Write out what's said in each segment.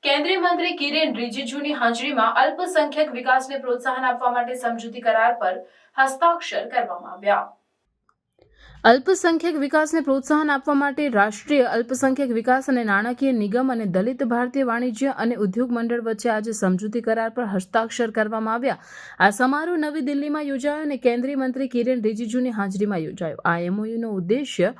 કેન્દ્રીય મંત્રી કિરેન રિજિજુની હાજરીમાં અલ્પસંખ્યક વિકાસને પ્રોત્સાહન આપવા માટે સમજૂતી કરાર પર હસ્તાક્ષર કરવામાં આવ્યા। અલ્પસંખ્યક વિકાસને પ્રોત્સાહન આપવા માટે રાષ્ટ્રીય અલ્પસંખ્યક વિકાસ અને નાણાકીય નિગમ અને દલિત ભારતીય વાણિજ્ય અને ઉદ્યોગ મંડળ વચ્ચે આજે સમજૂતી કરાર પર હસ્તાક્ષર કરવામાં આવ્યા। આ સમારોહ નવી દિલ્હીમાં યોજાયો અને કેન્દ્રીય મંત્રી કિરેન રિજિજુની હાજરીમાં યોજાયો। આ MOUનો ઉદ્દેશ્ય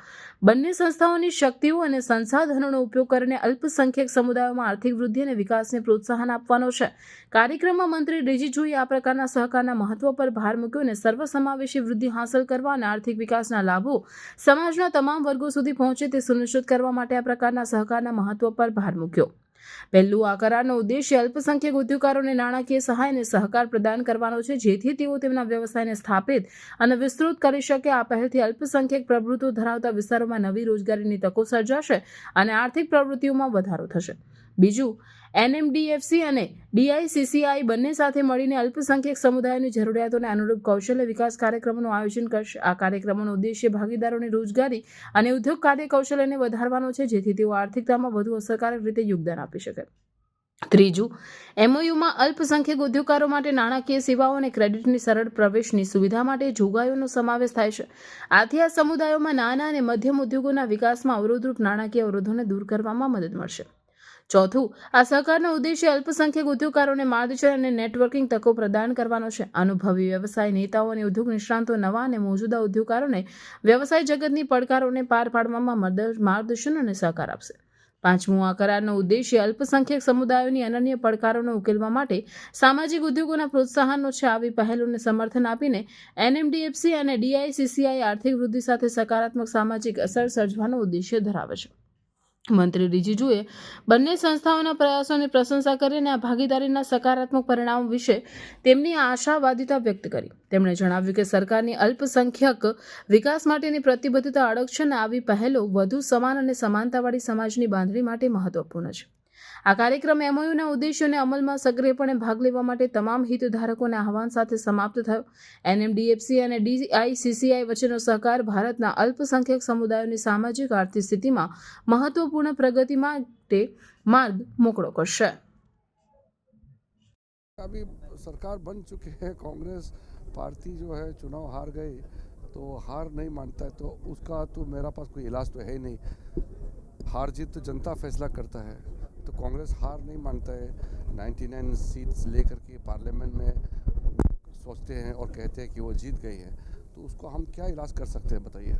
બંને સંસ્થાઓની શક્તિઓ અને સંસાધનોનો ઉપયોગ કરીને અલ્પસંખ્યક સમુદાયોમાં આર્થિક વૃદ્ધિ અને વિકાસને પ્રોત્સાહન આપવાનો છે। કાર્યક્રમમાં મંત્રી રિજિજુએ આ પ્રકારના સહકારના મહત્વ પર ભાર મૂક્યો અને સર્વસમાવેશી વૃદ્ધિ હાંસલ કરવા અને આર્થિક વિકાસના લાભો સમાજના તમામ વર્ગો સુધી પહોંચે તે સુનિશ્ચિત કરવા માટે આ પ્રકારના સહકારના મહત્વ પર ભાર મૂક્યો। પહેલું, આ કરારનો ઉદ્દેશ્ય અલ્પસંખ્યક ઉદ્યોગકારોને નાણાકીય સહાય અને સહકાર પ્રદાન કરવાનો છે જેથી તેઓ તેમના વ્યવસાયને સ્થાપિત અને વિસ્તૃત કરી શકે। આ પહેલથી અલ્પસંખ્યક પ્રભુત્વ ધરાવતા વિસ્તારોમાં નવી રોજગારીની તકો સર્જાશે અને આર્થિક પ્રવૃત્તિઓમાં વધારો થશે। બીજું, NMDFC અને DICCI બંને સાથે મળીને અલ્પસંખ્યક સમુદાયોની જરૂરિયાતોને અનુરૂપ કૌશલ્ય વિકાસ કાર્યક્રમોનું આયોજન કરશે। આ કાર્યક્રમોનો ઉદ્દેશ્ય ભાગીદારોની રોજગારી અને ઉદ્યોગ કાર્ય કૌશલ્યને વધારવાનો છે જેથી તેઓ આર્થિકતામાં વધુ અસરકારક રીતે યોગદાન આપી શકે। ત્રીજું, MOUમાં અલ્પસંખ્યક ઉદ્યોગકારો માટે નાણાકીય સેવાઓ અને ક્રેડિટની સરળ પ્રવેશની સુવિધા માટે જોગવાઈઓનો સમાવેશ થાય છે। આથી આ સમુદાયોમાં નાના અને મધ્યમ ઉદ્યોગોના વિકાસમાં અવરોધરૂપ નાણાકીય અવરોધોને દૂર કરવામાં મદદ મળશે। ચોથું, આ સહકારનો ઉદ્દેશ્ય અલ્પસંખ્યક ઉદ્યોગકારોને માર્ગદર્શન અને નેટવર્કિંગ તકો પ્રદાન કરવાનો છે। અનુભવી વ્યવસાય નેતાઓ અને ઉદ્યોગ નિષ્ણાતો નવા અને મોજૂદા ઉદ્યોગકારોને વ્યવસાય જગતની પડકારોને પાર પાડવામાં માર્ગદર્શન અને સહકાર આપશે। પાંચમું, આ કરારનો ઉદ્દેશ્ય અલ્પસંખ્યક સમુદાયોની અનન્ય પડકારોને ઉકેલવા માટે સામાજિક ઉદ્યોગોના પ્રોત્સાહનનો છે। આવી પહેલોને સમર્થન આપીને NMDFC અને DICCI આર્થિક વૃદ્ધિ સાથે સકારાત્મક સામાજિક અસર સર્જવાનો ઉદ્દેશ્ય ધરાવે છે। મંત્રી રિજિજુએ બંને સંસ્થાઓના પ્રયાસોની પ્રશંસા કરી અને આ ભાગીદારીના સકારાત્મક પરિણામો વિશે તેમની આશાવાદિતા વ્યક્ત કરી। તેમણે જણાવ્યું કે સરકારની અલ્પસંખ્યક વિકાસ માટેની પ્રતિબદ્ધતા અડગ છે અને આવી પહેલો વધુ સમાન અને સમાનતાવાળી સમાજની બાંધણી માટે મહત્વપૂર્ણ છે। આ કાર્યક્રમ MOUના ઉદ્દેશ્યોને અમલમાં સક્રિયપણે ભાગ લેવા માટે તમામ હિતધારકોના આહવાન સાથે સમાપ્ત થયો। NMDFC અને DICCI વચ્ચેનો સહકાર ભારતના અલ્પસંખ્યક સમુદાયોની સામાજિક આર્થિક સ્થિતિમાં महत्वपूर्ण प्रगति માટે मार्ग मोकड़ो करशे। अभी सरकार बन चुके हैं, कांग्रेस पार्टी जो है चुनाव हार गई तो हार नहीं मानता है तो उसका तो मेरा पास कोई इलाज तो है नहीं। हार जीत तो जनता फैसला करता है, तो कांग्रेस हार नहीं मानता है। 99 सीट्स लेकर के पार्लियामेंट में सोचते हैं और कहते हैं कि वो जीत गई है, तो उसको हम क्या इलाज कर सकते हैं बताइए।